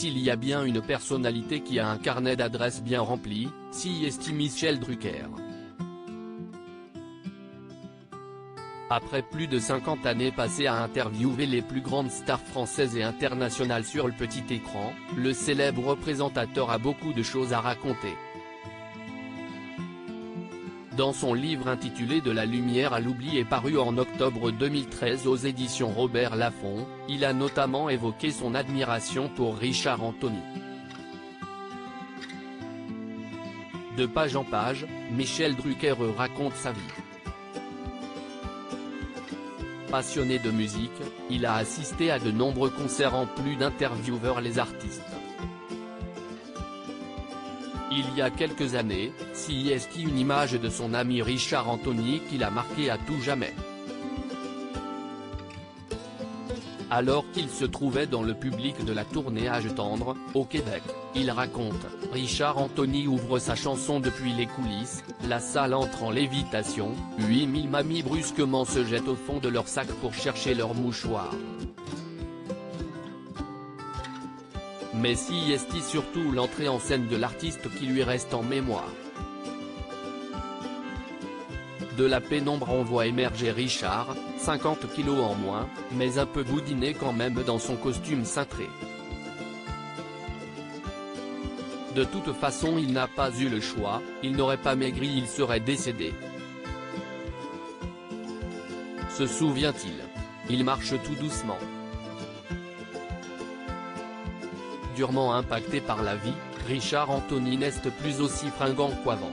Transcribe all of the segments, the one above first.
s'il y a bien une personnalité qui a un carnet d'adresses bien rempli, s'y estime Michel Drucker. Après plus de 50 années passées à interviewer les plus grandes stars françaises et internationales sur le petit écran, le célèbre présentateur a beaucoup de choses à raconter. Dans son livre intitulé De la lumière à l'oubli et paru en octobre 2013 aux éditions Robert Laffont, il a notamment évoqué son admiration pour Richard Anthony. De page en page, Michel Drucker raconte sa vie. Passionné de musique, il a assisté à de nombreux concerts en plus d'intervieweur les artistes. Il y a quelques années, s'y est une image de son ami Richard Anthony qui l'a marqué à tout jamais. Alors qu'il se trouvait dans le public de la tournée Âge tendre, au Québec, il raconte, Richard Anthony ouvre sa chanson depuis les coulisses, la salle entre en lévitation, 8000 mamies brusquement se jettent au fond de leur sac pour chercher leur mouchoir. Mais s'y est surtout l'entrée en scène de l'artiste qui lui reste en mémoire. De la pénombre on voit émerger Richard, 50 kilos en moins, mais un peu boudiné quand même dans son costume cintré. De toute façon il n'a pas eu le choix, il n'aurait pas maigri il serait décédé. Se souvient-il? Il marche tout doucement. Durement impacté par la vie, Richard Anthony n'est plus aussi fringant qu'avant.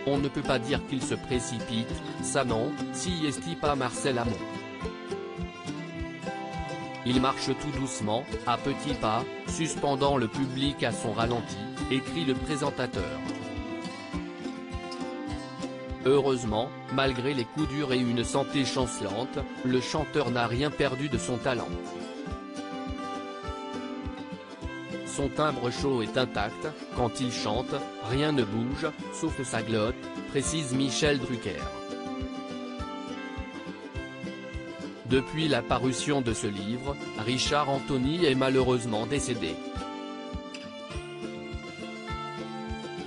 On ne peut pas dire qu'il se précipite, ça non, s'y est pas Marcel Amont. Il marche tout doucement, à petits pas, suspendant le public à son ralenti, écrit le présentateur. Heureusement, malgré les coups durs et une santé chancelante, le chanteur n'a rien perdu de son talent. Son timbre chaud est intact, quand il chante, rien ne bouge, sauf sa glotte, précise Michel Drucker. Depuis la parution de ce livre, Richard Anthony est malheureusement décédé.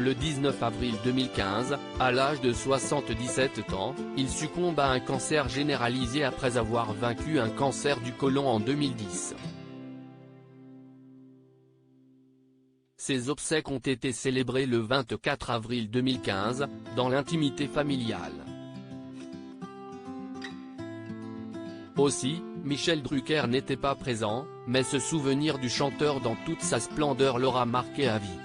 Le 19 avril 2015, à l'âge de 77 ans, il succombe à un cancer généralisé après avoir vaincu un cancer du côlon en 2010. Ses obsèques ont été célébrées le 24 avril 2015, dans l'intimité familiale. Aussi, Michel Drucker n'était pas présent, mais ce souvenir du chanteur dans toute sa splendeur l'aura marqué à vie.